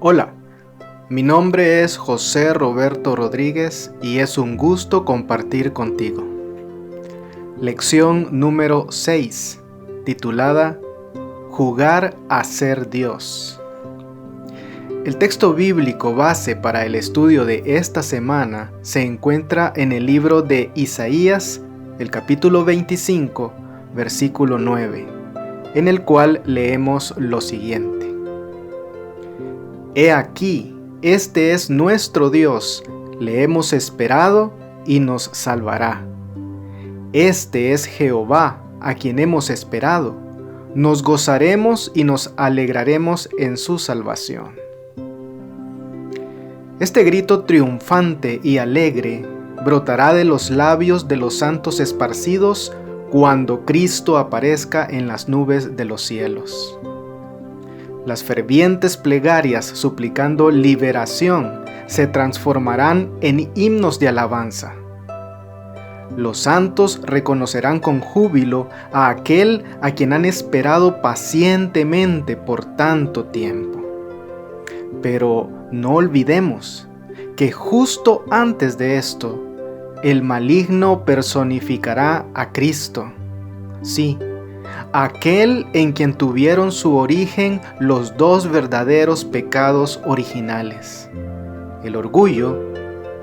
Hola, mi nombre es José Roberto Rodríguez y es un gusto compartir contigo. Lección número 6, titulada Jugar a ser Dios. El texto bíblico base para el estudio de esta semana se encuentra en el libro de Isaías, el capítulo 25, versículo 9, en el cual leemos lo siguiente. He aquí, este es nuestro Dios, le hemos esperado y nos salvará. Este es Jehová, a quien hemos esperado, nos gozaremos y nos alegraremos en su salvación. Este grito triunfante y alegre brotará de los labios de los santos esparcidos cuando Cristo aparezca en las nubes de los cielos. Las fervientes plegarias suplicando liberación se transformarán en himnos de alabanza. Los santos reconocerán con júbilo a aquel a quien han esperado pacientemente por tanto tiempo. Pero no olvidemos que justo antes de esto, el maligno personificará a Cristo. Sí, aquel en quien tuvieron su origen los dos verdaderos pecados originales, el orgullo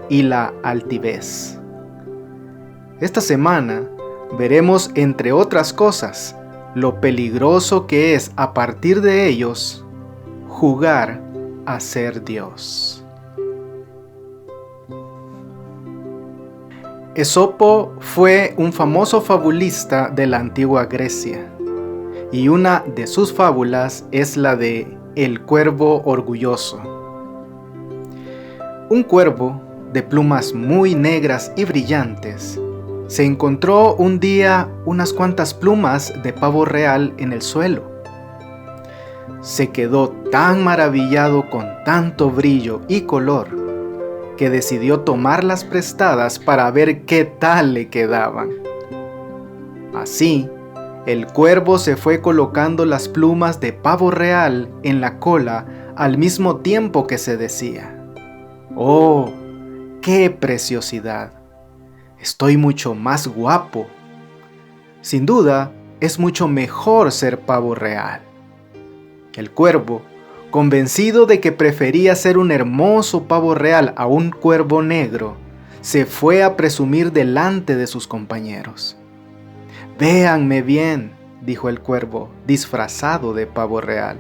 y la altivez. Esta semana veremos, entre otras cosas, lo peligroso que es a partir de ellos jugar a ser Dios. Esopo fue un famoso fabulista de la antigua Grecia, y una de sus fábulas es la de El cuervo orgulloso. Un cuervo de plumas muy negras y brillantes se encontró un día unas cuantas plumas de pavo real en el suelo. Se quedó tan maravillado con tanto brillo y color que decidió tomarlas prestadas para ver qué tal le quedaban. Así, el cuervo se fue colocando las plumas de pavo real en la cola al mismo tiempo que se decía: ¡Oh, qué preciosidad! Estoy mucho más guapo. Sin duda, es mucho mejor ser pavo real. El cuervo, convencido de que prefería ser un hermoso pavo real a un cuervo negro, se fue a presumir delante de sus compañeros. «Véanme bien», dijo el cuervo, disfrazado de pavo real.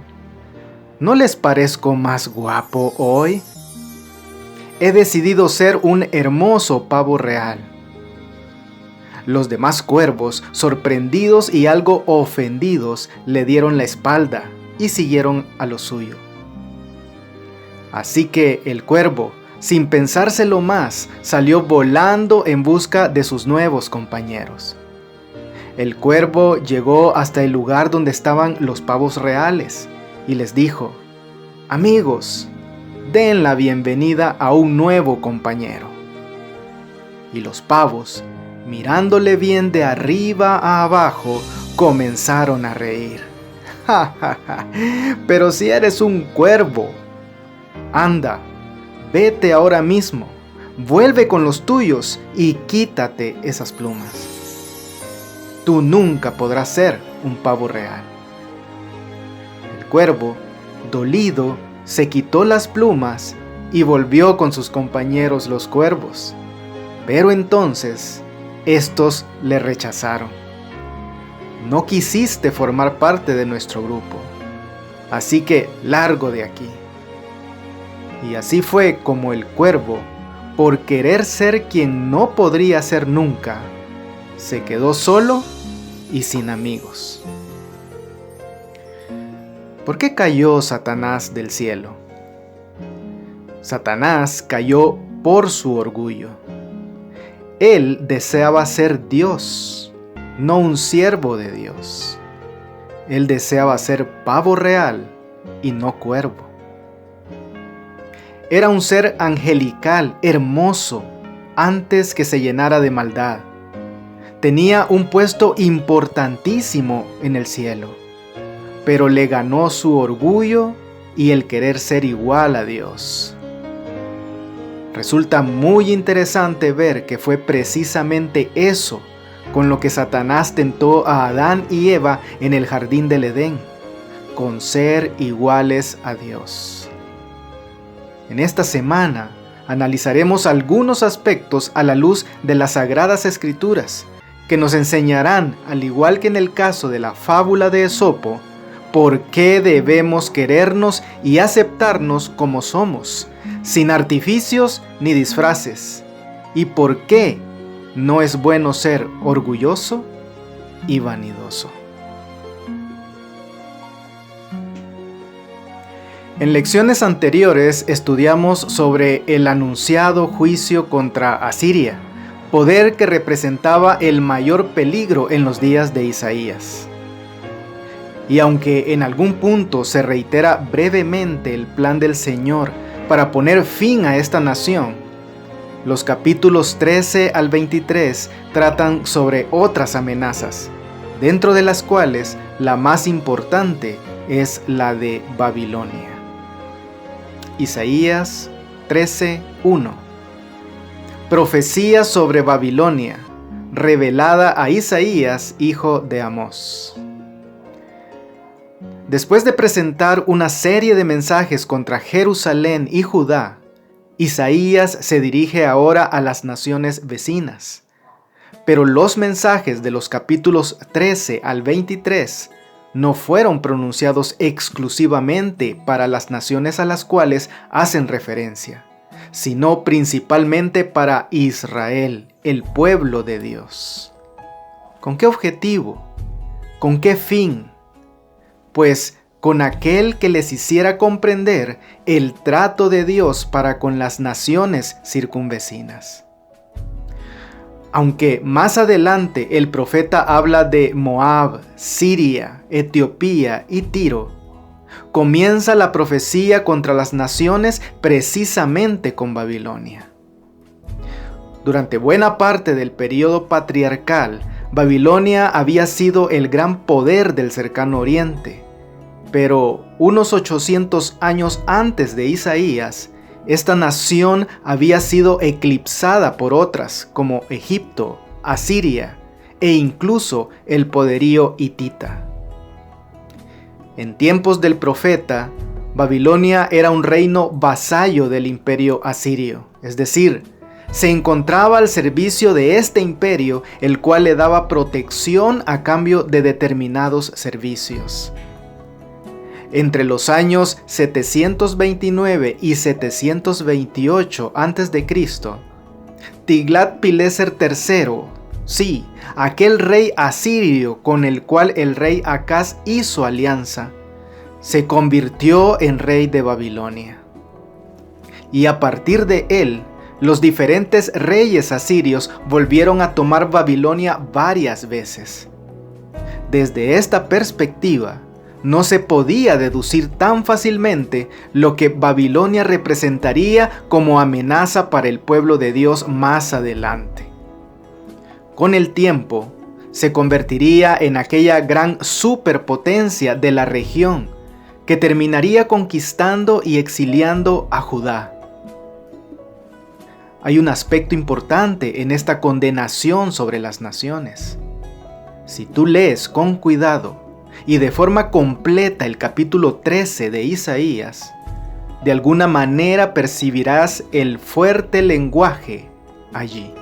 ¿No les parezco más guapo hoy? He decidido ser un hermoso pavo real. Los demás cuervos, sorprendidos y algo ofendidos, le dieron la espalda y siguieron a lo suyo. Así que el cuervo, sin pensárselo más, salió volando en busca de sus nuevos compañeros. El cuervo llegó hasta el lugar donde estaban los pavos reales y les dijo: «Amigos, den la bienvenida a un nuevo compañero». Y los pavos, mirándole bien de arriba a abajo, comenzaron a reír. «Ja, ja, ja, pero si eres un cuervo. Anda, vete ahora mismo, vuelve con los tuyos y quítate esas plumas. Tú nunca podrás ser un pavo real». El cuervo, dolido, se quitó las plumas y volvió con sus compañeros los cuervos. Pero entonces, estos le rechazaron. «No quisiste formar parte de nuestro grupo, así que largo de aquí». Y así fue como el cuervo, por querer ser quien no podría ser nunca, se quedó solo y sin amigos. ¿Por qué cayó Satanás del cielo? Satanás cayó por su orgullo. Él deseaba ser Dios, no un siervo de Dios. Él deseaba ser pavo real y no cuervo. Era un ser angelical, hermoso, antes que se llenara de maldad. Tenía un puesto importantísimo en el cielo, pero le ganó su orgullo y el querer ser igual a Dios. Resulta muy interesante ver que fue precisamente eso con lo que Satanás tentó a Adán y Eva en el jardín del Edén, con ser iguales a Dios. En esta semana analizaremos algunos aspectos a la luz de las Sagradas Escrituras que nos enseñarán, al igual que en el caso de la fábula de Esopo, por qué debemos querernos y aceptarnos como somos, sin artificios ni disfraces, y por qué no es bueno ser orgulloso y vanidoso. En lecciones anteriores estudiamos sobre el anunciado juicio contra Asiria, poder que representaba el mayor peligro en los días de Isaías. Y aunque en algún punto se reitera brevemente el plan del Señor para poner fin a esta nación, los capítulos 13 al 23 tratan sobre otras amenazas, dentro de las cuales la más importante es la de Babilonia. Isaías 13:1. Profecía sobre Babilonia, revelada a Isaías, hijo de Amós. Después de presentar una serie de mensajes contra Jerusalén y Judá, Isaías se dirige ahora a las naciones vecinas. Pero los mensajes de los capítulos 13 al 23 no fueron pronunciados exclusivamente para las naciones a las cuales hacen referencia, sino principalmente para Israel, el pueblo de Dios. ¿Con qué objetivo? ¿Con qué fin? Pues con aquel que les hiciera comprender el trato de Dios para con las naciones circunvecinas. Aunque más adelante el profeta habla de Moab, Siria, Etiopía y Tiro, comienza la profecía contra las naciones precisamente con Babilonia. Durante buena parte del período patriarcal, Babilonia había sido el gran poder del cercano oriente, pero unos 800 años antes de Isaías, esta nación había sido eclipsada por otras como Egipto, Asiria e incluso el poderío hitita. En tiempos del profeta, Babilonia era un reino vasallo del imperio asirio, es decir, se encontraba al servicio de este imperio, el cual le daba protección a cambio de determinados servicios. Entre los años 729 y 728 a.C., Tiglat-Pileser III, sí, aquel rey asirio con el cual el rey Acaz hizo alianza, se convirtió en rey de Babilonia. Y a partir de él, los diferentes reyes asirios volvieron a tomar Babilonia varias veces. Desde esta perspectiva, no se podía deducir tan fácilmente lo que Babilonia representaría como amenaza para el pueblo de Dios más adelante. Con el tiempo, se convertiría en aquella gran superpotencia de la región que terminaría conquistando y exiliando a Judá. Hay un aspecto importante en esta condenación sobre las naciones. Si tú lees con cuidado y de forma completa el capítulo 13 de Isaías, de alguna manera percibirás el fuerte lenguaje allí.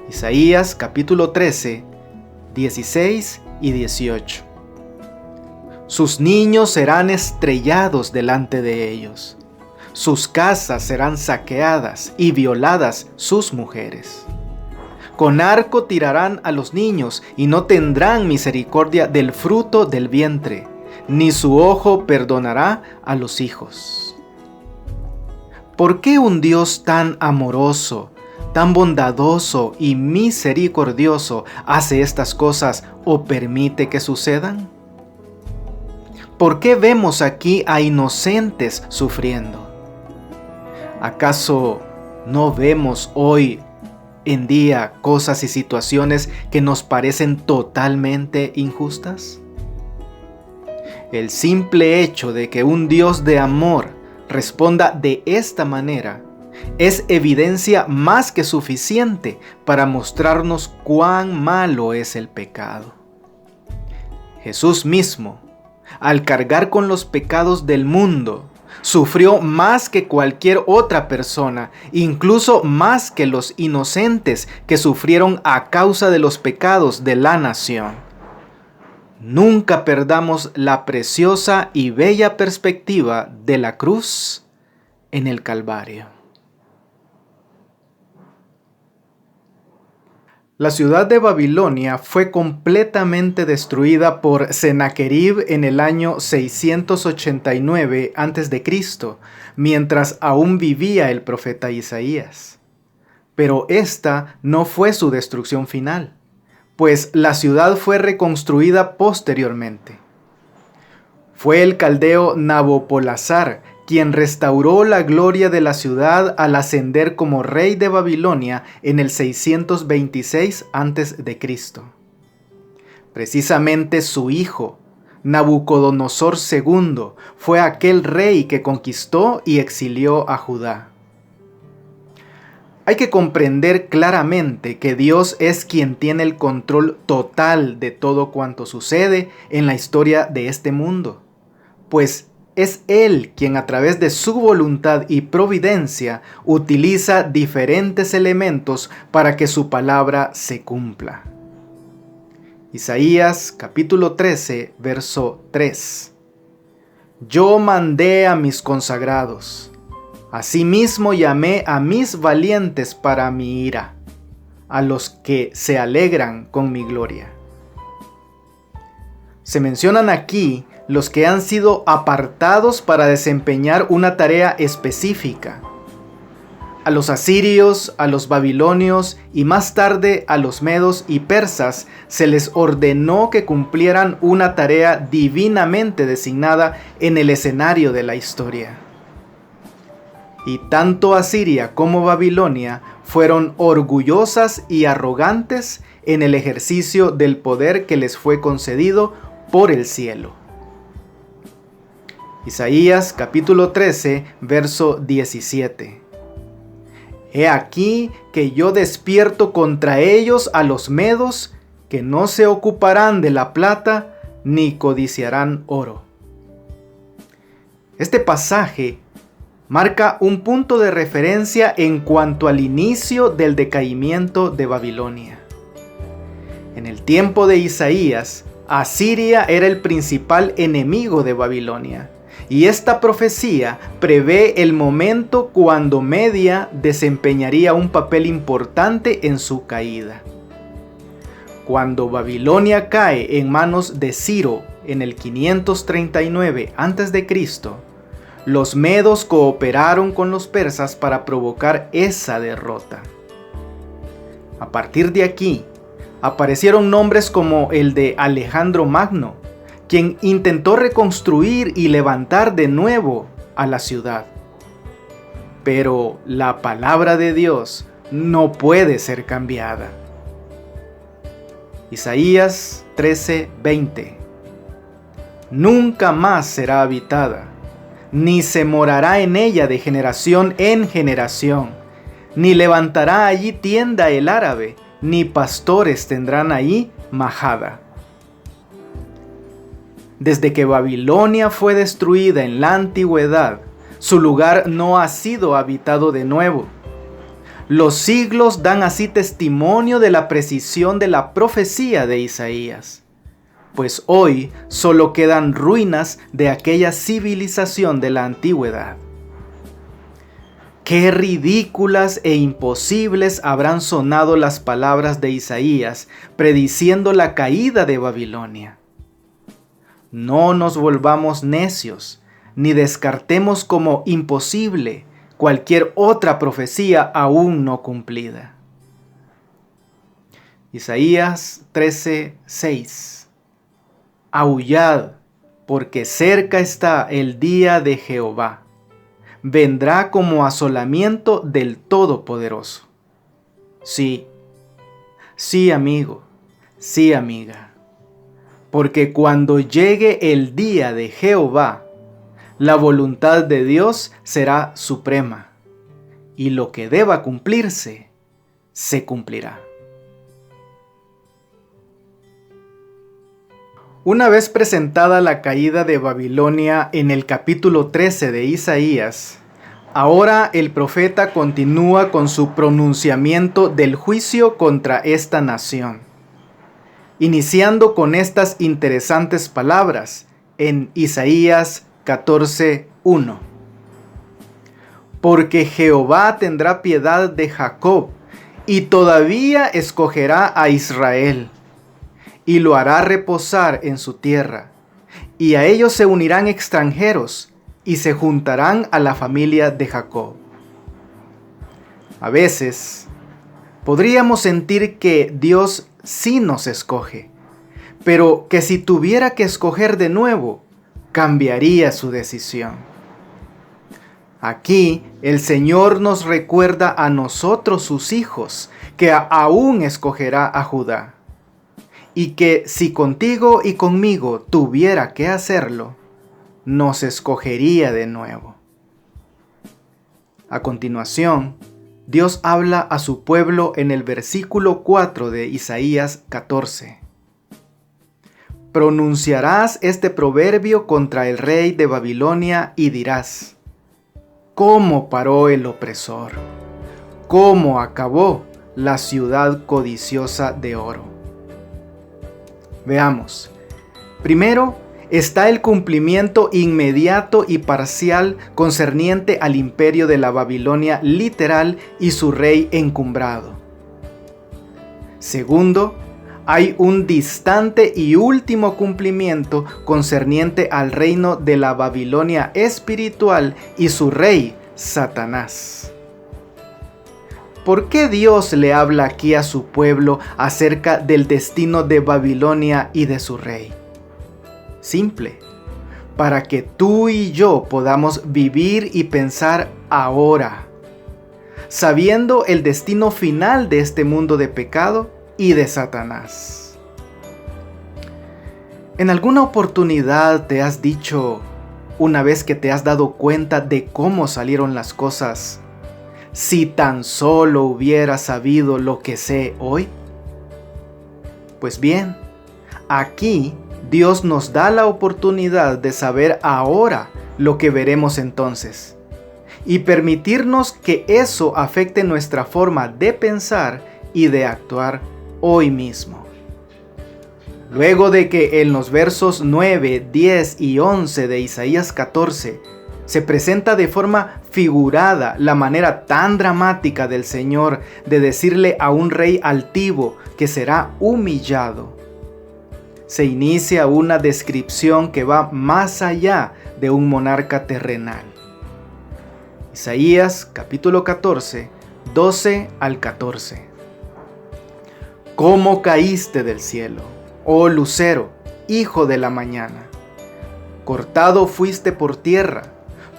Isaías capítulo 13, 16 y 18. Sus niños serán estrellados delante de ellos. Sus casas serán saqueadas y violadas sus mujeres. Con arco tirarán a los niños y no tendrán misericordia del fruto del vientre, ni su ojo perdonará a los hijos. ¿Por qué un Dios tan amoroso, tan bondadoso y misericordioso hace estas cosas o permite que sucedan? ¿Por qué vemos aquí a inocentes sufriendo? ¿Acaso no vemos hoy en día cosas y situaciones que nos parecen totalmente injustas? El simple hecho de que un Dios de amor responda de esta manera es evidencia más que suficiente para mostrarnos cuán malo es el pecado. Jesús mismo, al cargar con los pecados del mundo, sufrió más que cualquier otra persona, incluso más que los inocentes que sufrieron a causa de los pecados de la nación. Nunca perdamos la preciosa y bella perspectiva de la cruz en el Calvario. La ciudad de Babilonia fue completamente destruida por Sennacherib en el año 689 a.C., mientras aún vivía el profeta Isaías. Pero esta no fue su destrucción final, pues la ciudad fue reconstruida posteriormente. Fue el caldeo Nabopolassar quien restauró la gloria de la ciudad al ascender como rey de Babilonia en el 626 a.C. Precisamente su hijo, Nabucodonosor II, fue aquel rey que conquistó y exilió a Judá. Hay que comprender claramente que Dios es quien tiene el control total de todo cuanto sucede en la historia de este mundo, pues es Él quien a través de su voluntad y providencia utiliza diferentes elementos para que su palabra se cumpla. Isaías capítulo 13, verso 3. Yo mandé a mis consagrados, asimismo llamé a mis valientes para mi ira, a los que se alegran con mi gloria. Se mencionan aquí los que han sido apartados para desempeñar una tarea específica. A los asirios, a los babilonios y más tarde a los medos y persas se les ordenó que cumplieran una tarea divinamente designada en el escenario de la historia. Y tanto Asiria como Babilonia fueron orgullosas y arrogantes en el ejercicio del poder que les fue concedido por el cielo. Isaías capítulo 13, verso 17. He aquí que yo despierto contra ellos a los medos, que no se ocuparán de la plata, ni codiciarán oro. Este pasaje marca un punto de referencia en cuanto al inicio del decaimiento de Babilonia. En el tiempo de Isaías, Asiria era el principal enemigo de Babilonia. Y esta profecía prevé el momento cuando Media desempeñaría un papel importante en su caída. Cuando Babilonia cae en manos de Ciro en el 539 a.C., los medos cooperaron con los persas para provocar esa derrota. A partir de aquí, aparecieron nombres como el de Alejandro Magno, quien intentó reconstruir y levantar de nuevo a la ciudad. Pero la palabra de Dios no puede ser cambiada. Isaías 13:20. Nunca más será habitada, ni se morará en ella de generación en generación, ni levantará allí tienda el árabe, ni pastores tendrán allí majada. Desde que Babilonia fue destruida en la antigüedad, su lugar no ha sido habitado de nuevo. Los siglos dan así testimonio de la precisión de la profecía de Isaías, pues hoy solo quedan ruinas de aquella civilización de la antigüedad. Qué ridículas e imposibles habrán sonado las palabras de Isaías prediciendo la caída de Babilonia. No nos volvamos necios, ni descartemos como imposible cualquier otra profecía aún no cumplida. Isaías 13:6. Aullad, porque cerca está el día de Jehová. Vendrá como asolamiento del Todopoderoso. Sí, sí amigo, sí amiga. porque cuando llegue el día de Jehová, la voluntad de Dios será suprema, y lo que deba cumplirse, se cumplirá. Una vez presentada la caída de Babilonia en el capítulo 13 de Isaías, ahora el profeta continúa con su pronunciamiento del juicio contra esta nación, iniciando con estas interesantes palabras en Isaías 14:1. Porque Jehová tendrá piedad de Jacob, y todavía escogerá a Israel, y lo hará reposar en su tierra, y a ellos se unirán extranjeros, y se juntarán a la familia de Jacob. A veces, podríamos sentir que Dios sí nos escoge, pero que si tuviera que escoger de nuevo, cambiaría su decisión. Aquí el Señor nos recuerda a nosotros sus hijos, que aún escogerá a Judá, y que si contigo y conmigo tuviera que hacerlo, nos escogería de nuevo. A continuación, Dios habla a su pueblo en el versículo 4 de Isaías 14. Pronunciarás este proverbio contra el rey de Babilonia y dirás: ¿cómo paró el opresor? ¿Cómo acabó la ciudad codiciosa de oro? Veamos. Primero está el cumplimiento inmediato y parcial concerniente al imperio de la Babilonia literal y su rey encumbrado. Segundo, hay un distante y último cumplimiento concerniente al reino de la Babilonia espiritual y su rey, Satanás. ¿Por qué Dios le habla aquí a su pueblo acerca del destino de Babilonia y de su rey? Simple, para que tú y yo podamos vivir y pensar ahora, sabiendo el destino final de este mundo de pecado y de Satanás. ¿En alguna oportunidad te has dicho, una vez que te has dado cuenta de cómo salieron las cosas, si tan solo hubiera sabido lo que sé hoy? Pues bien, aquí Dios nos da la oportunidad de saber ahora lo que veremos entonces, y permitirnos que eso afecte nuestra forma de pensar y de actuar hoy mismo. Luego de que en los versos 9, 10 y 11 de Isaías 14 se presenta de forma figurada la manera tan dramática del Señor de decirle a un rey altivo que será humillado, se inicia una descripción que va más allá de un monarca terrenal. Isaías capítulo 14, 12 al 14. ¿Cómo caíste del cielo, oh lucero, hijo de la mañana? Cortado fuiste por tierra,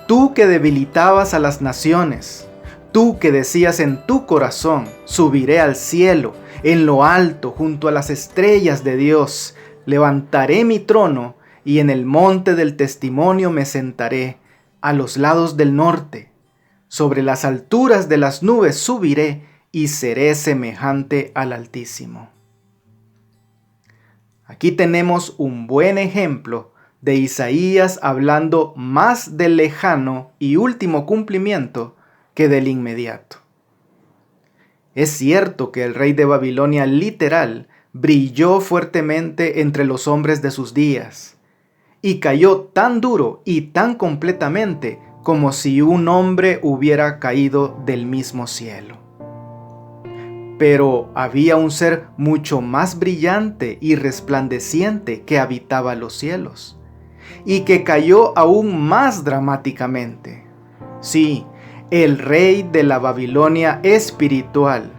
tú que debilitabas a las naciones, tú que decías en tu corazón: subiré al cielo, en lo alto, junto a las estrellas de Dios, levantaré mi trono y en el monte del testimonio me sentaré, a los lados del norte. Sobre las alturas de las nubes subiré y seré semejante al Altísimo. Aquí tenemos un buen ejemplo de Isaías hablando más del lejano y último cumplimiento que del inmediato. Es cierto que el rey de Babilonia literal brilló fuertemente entre los hombres de sus días, y cayó tan duro y tan completamente como si un hombre hubiera caído del mismo cielo. Pero había un ser mucho más brillante y resplandeciente que habitaba los cielos, y que cayó aún más dramáticamente. Sí, el rey de la Babilonia espiritual,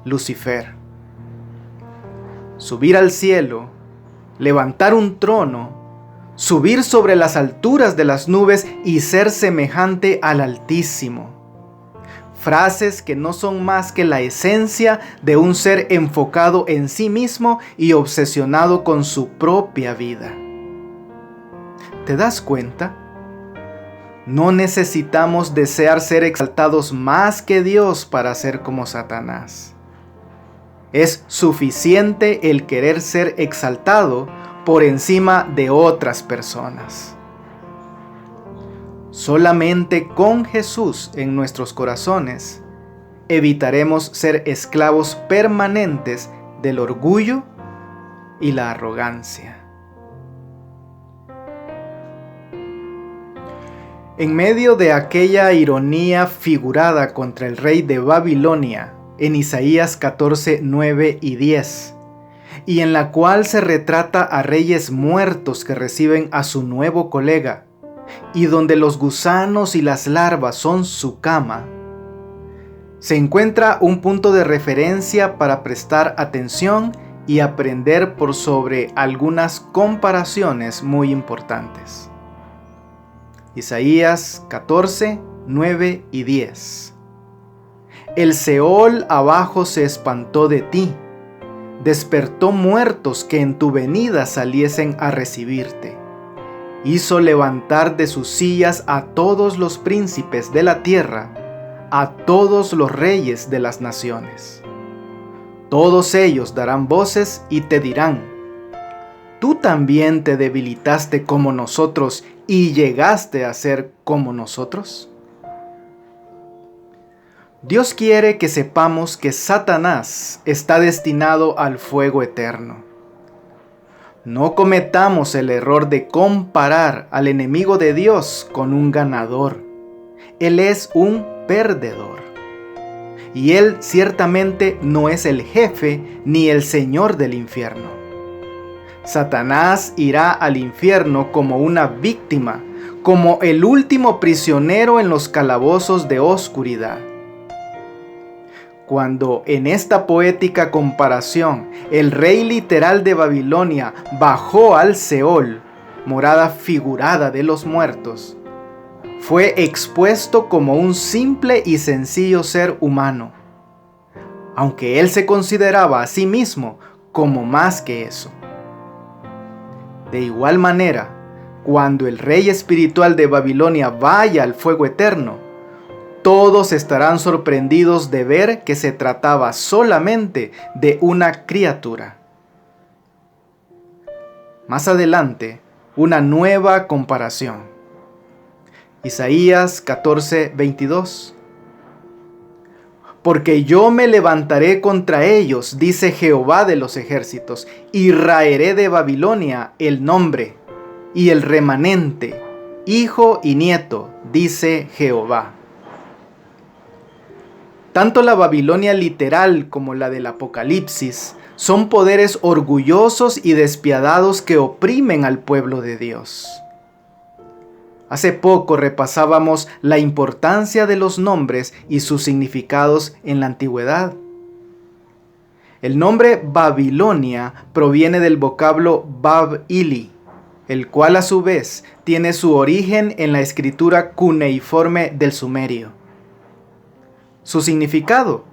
Lucifer. Subir al cielo, levantar un trono, subir sobre las alturas de las nubes y ser semejante al Altísimo. frases que no son más que la esencia de un ser enfocado en sí mismo y obsesionado con su propia vida. ¿Te das cuenta? No necesitamos desear ser exaltados más que Dios para ser como Satanás. Es suficiente el querer ser exaltado por encima de otras personas. Solamente con Jesús en nuestros corazones evitaremos ser esclavos permanentes del orgullo y la arrogancia. En medio de aquella ironía figurada contra el rey de Babilonia, en Isaías 14, 9 y 10, y en la cual se retrata a reyes muertos que reciben a su nuevo colega, y donde los gusanos y las larvas son su cama, se encuentra un punto de referencia para prestar atención y aprender por sobre algunas comparaciones muy importantes. Isaías 14, 9 y 10. El Seol abajo se espantó de ti, despertó muertos que en tu venida saliesen a recibirte. Hizo levantar de sus sillas a todos los príncipes de la tierra, a todos los reyes de las naciones. Todos ellos darán voces y te dirán: ¿tú también te debilitaste como nosotros y llegaste a ser como nosotros? Dios quiere que sepamos que Satanás está destinado al fuego eterno. No cometamos el error de comparar al enemigo de Dios con un ganador. Él es un perdedor. Y él ciertamente no es el jefe ni el señor del infierno. Satanás irá al infierno como una víctima, como el último prisionero en los calabozos de oscuridad. Cuando en esta poética comparación el rey literal de Babilonia bajó al Seol, morada figurada de los muertos, fue expuesto como un simple y sencillo ser humano, aunque él se consideraba a sí mismo como más que eso. De igual manera, cuando el rey espiritual de Babilonia vaya al fuego eterno, todos estarán sorprendidos de ver que se trataba solamente de una criatura. Más adelante, una nueva comparación. Isaías 14, 22. Porque yo me levantaré contra ellos, dice Jehová de los ejércitos, y raeré de Babilonia el nombre y el remanente, hijo y nieto, dice Jehová. Tanto la Babilonia literal como la del Apocalipsis son poderes orgullosos y despiadados que oprimen al pueblo de Dios. Hace poco repasábamos la importancia de los nombres y sus significados en la antigüedad. El nombre Babilonia proviene del vocablo Bab-ili, el cual a su vez tiene su origen en la escritura cuneiforme del sumerio. Su significado: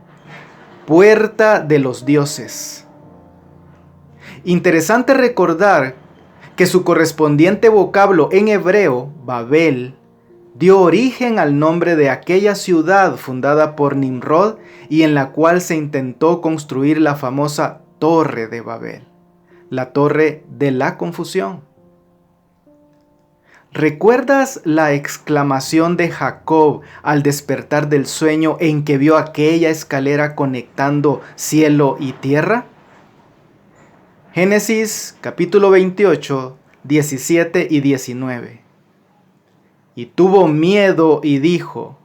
puerta de los dioses. Interesante recordar que su correspondiente vocablo en hebreo, Babel, dio origen al nombre de aquella ciudad fundada por Nimrod y en la cual se intentó construir la famosa Torre de Babel, la Torre de la Confusión. ¿Recuerdas la exclamación de Jacob al despertar del sueño en que vio aquella escalera conectando cielo y tierra? Génesis capítulo 28, 17 y 19. Y tuvo miedo y dijo: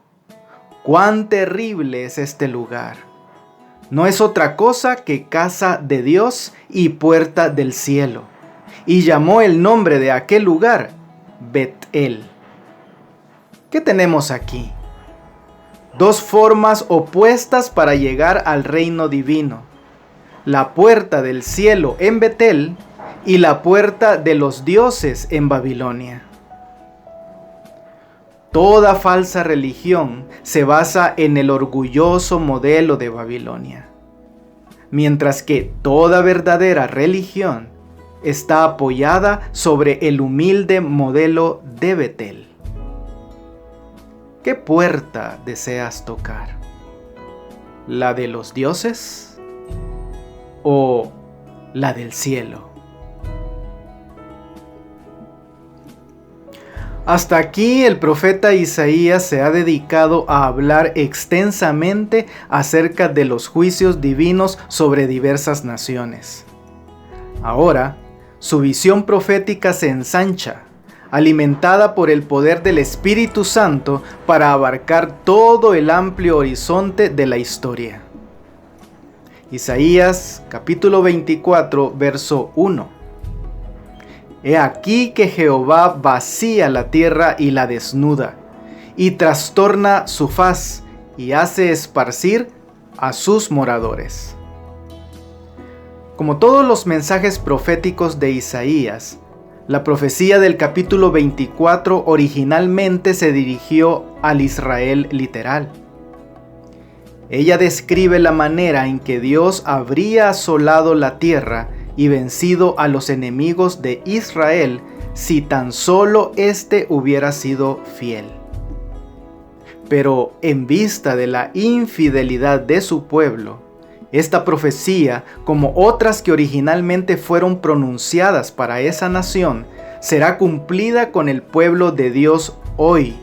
«¡Cuán terrible es este lugar! No es otra cosa que casa de Dios y puerta del cielo». Y llamó el nombre de aquel lugar Bet-el. ¿Qué tenemos aquí? Dos formas opuestas para llegar al reino divino: la puerta del cielo en Betel y la puerta de los dioses en Babilonia. Toda falsa religión se basa en el orgulloso modelo de Babilonia, mientras que toda verdadera religión está apoyada sobre el humilde modelo de Betel. ¿Qué puerta deseas tocar? ¿La de los dioses o la del cielo? Hasta aquí el profeta Isaías se ha dedicado a hablar extensamente acerca de los juicios divinos sobre diversas naciones. Ahora, su visión profética se ensancha, alimentada por el poder del Espíritu Santo para abarcar todo el amplio horizonte de la historia. Isaías capítulo 24, verso 1. He aquí que Jehová vacía la tierra y la desnuda, y trastorna su faz, y hace esparcir a sus moradores. Como todos los mensajes proféticos de Isaías, la profecía del capítulo 24 originalmente se dirigió al Israel literal. Ella describe la manera en que Dios habría asolado la tierra y vencido a los enemigos de Israel si tan solo éste hubiera sido fiel. Pero en vista de la infidelidad de su pueblo, esta profecía, como otras que originalmente fueron pronunciadas para esa nación, será cumplida con el pueblo de Dios hoy.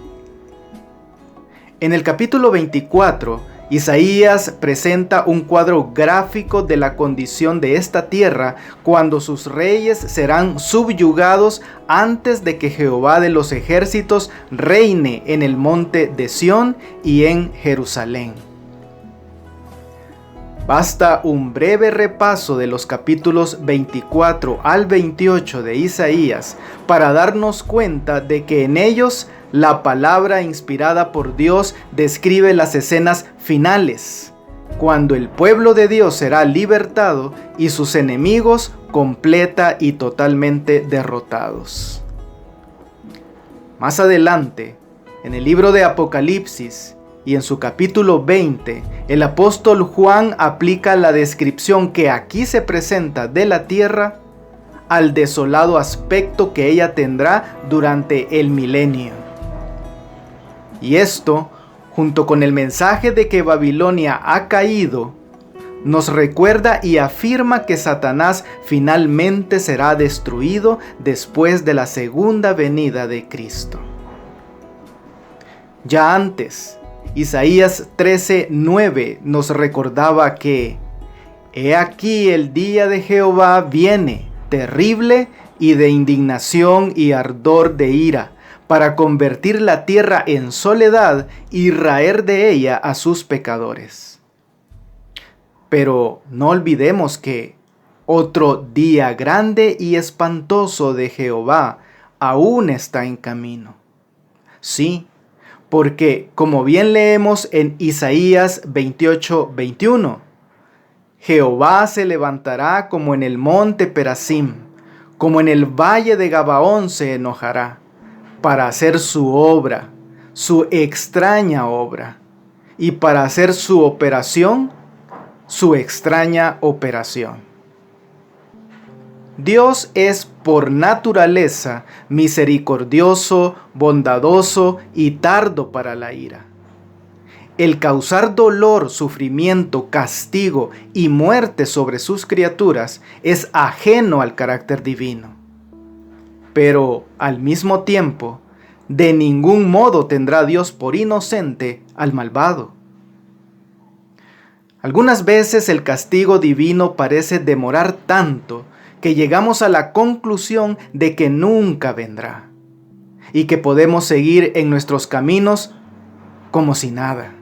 En el capítulo 24, Isaías presenta un cuadro gráfico de la condición de esta tierra cuando sus reyes serán subyugados antes de que Jehová de los ejércitos reine en el monte de Sión y en Jerusalén. Basta un breve repaso de los capítulos 24 al 28 de Isaías para darnos cuenta de que en ellos la palabra inspirada por Dios describe las escenas finales, cuando el pueblo de Dios será libertado y sus enemigos completa y totalmente derrotados. Más adelante, en el libro de Apocalipsis y en su capítulo 20, el apóstol Juan aplica la descripción que aquí se presenta de la tierra al desolado aspecto que ella tendrá durante el milenio. Y esto, junto con el mensaje de que Babilonia ha caído, nos recuerda y afirma que Satanás finalmente será destruido después de la segunda venida de Cristo. Ya antes, Isaías 13:9 nos recordaba que «He aquí el día de Jehová viene, terrible y de indignación y ardor de ira, para convertir la tierra en soledad y raer de ella a sus pecadores». Pero no olvidemos que otro día grande y espantoso de Jehová aún está en camino. Sí, porque como bien leemos en Isaías 28:21, Jehová se levantará como en el monte Perasim, como en el valle de Gabaón se enojará, para hacer su obra, su extraña obra, y para hacer su operación, su extraña operación. Dios es por naturaleza misericordioso, bondadoso y tardo para la ira. El causar dolor, sufrimiento, castigo y muerte sobre sus criaturas es ajeno al carácter divino. Pero, al mismo tiempo, de ningún modo tendrá Dios por inocente al malvado. Algunas veces el castigo divino parece demorar tanto que llegamos a la conclusión de que nunca vendrá y que podemos seguir en nuestros caminos como si nada.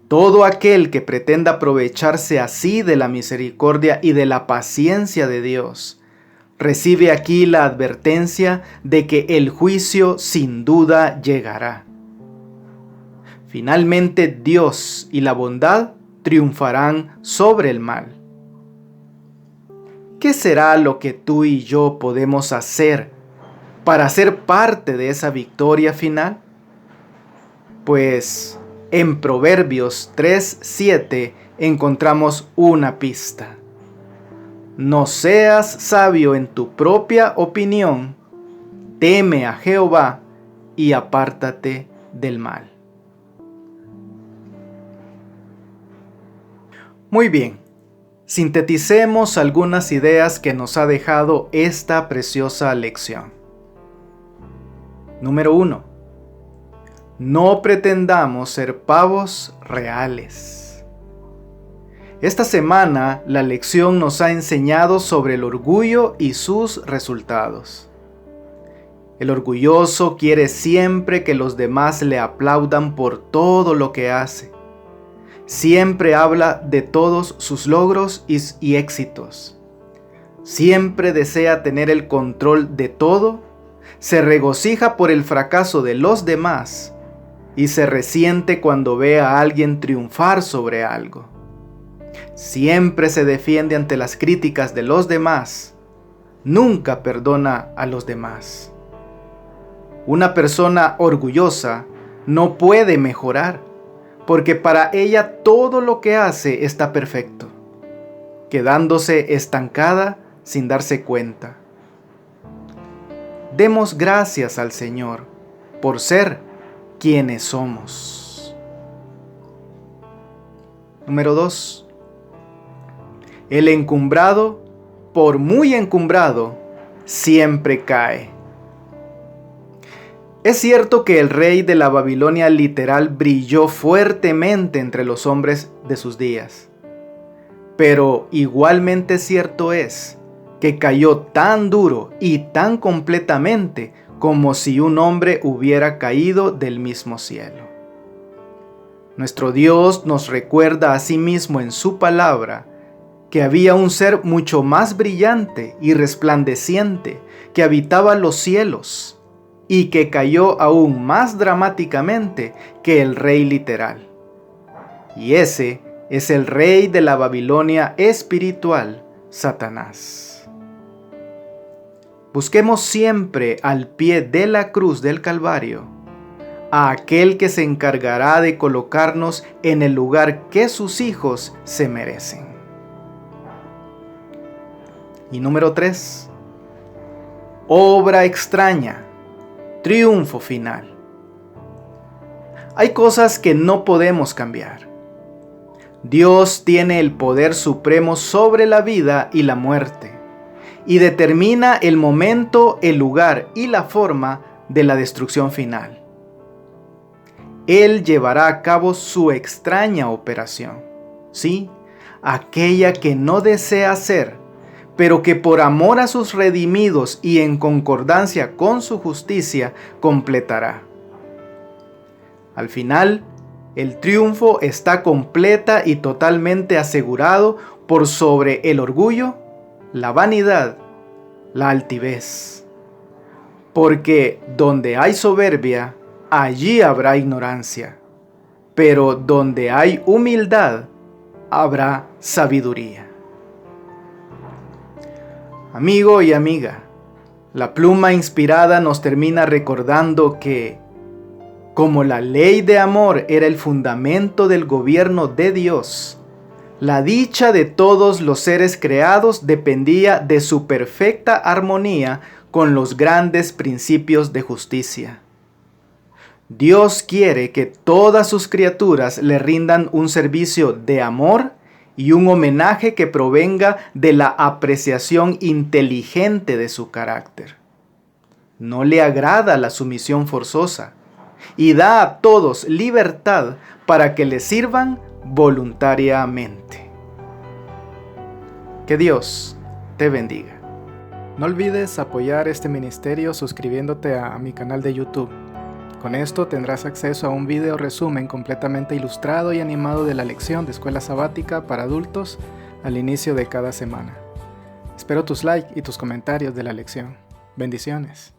Todo aquel que pretenda aprovecharse así de la misericordia y de la paciencia de Dios recibe aquí la advertencia de que el juicio sin duda llegará. Finalmente Dios y la bondad triunfarán sobre el mal. ¿Qué será lo que tú y yo podemos hacer para ser parte de esa victoria final? Pues en Proverbios 3:7 encontramos una pista. No seas sabio en tu propia opinión, teme a Jehová y apártate del mal. Muy bien, sinteticemos algunas ideas que nos ha dejado esta preciosa lección. Número 1. No pretendamos ser pavos reales. Esta semana la lección nos ha enseñado sobre el orgullo y sus resultados. El orgulloso quiere siempre que los demás le aplaudan por todo lo que hace. Siempre habla de todos sus logros y éxitos. Siempre desea tener el control de todo, se regocija por el fracaso de los demás y se resiente cuando ve a alguien triunfar sobre algo. Siempre se defiende ante las críticas de los demás. Nunca perdona a los demás. Una persona orgullosa no puede mejorar, porque para ella todo lo que hace está perfecto, quedándose estancada sin darse cuenta. Demos gracias al Señor por ser quienes somos. Número 2. El encumbrado, por muy encumbrado, siempre cae. Es cierto que el rey de la Babilonia literal brilló fuertemente entre los hombres de sus días, pero igualmente cierto es que cayó tan duro y tan completamente como si un hombre hubiera caído del mismo cielo. Nuestro Dios nos recuerda a sí mismo en su palabra que había un ser mucho más brillante y resplandeciente que habitaba los cielos y que cayó aún más dramáticamente que el rey literal. Y ese es el rey de la Babilonia espiritual, Satanás. Busquemos siempre al pie de la cruz del Calvario a aquel que se encargará de colocarnos en el lugar que sus hijos se merecen. Y número 3. Obra extraña. Triunfo final. Hay cosas que no podemos cambiar. Dios tiene el poder supremo sobre la vida y la muerte, y determina el momento, el lugar y la forma de la destrucción final. Él llevará a cabo su extraña operación, sí, aquella que no desea hacer, pero que por amor a sus redimidos y en concordancia con su justicia completará. Al final, el triunfo está completa y totalmente asegurado por sobre el orgullo, la vanidad, la altivez. Porque donde hay soberbia, allí habrá ignorancia, pero donde hay humildad, habrá sabiduría. Amigo y amiga, la pluma inspirada nos termina recordando que, como la ley de amor era el fundamento del gobierno de Dios, la dicha de todos los seres creados dependía de su perfecta armonía con los grandes principios de justicia. Dios quiere que todas sus criaturas le rindan un servicio de amor y un homenaje que provenga de la apreciación inteligente de su carácter. No le agrada la sumisión forzosa y da a todos libertad para que le sirvan voluntariamente. Que Dios te bendiga. No olvides apoyar este ministerio suscribiéndote a mi canal de YouTube. Con esto tendrás acceso a un video resumen completamente ilustrado y animado de la lección de escuela sabática para adultos al inicio de cada semana. Espero tus likes y tus comentarios de la lección. Bendiciones.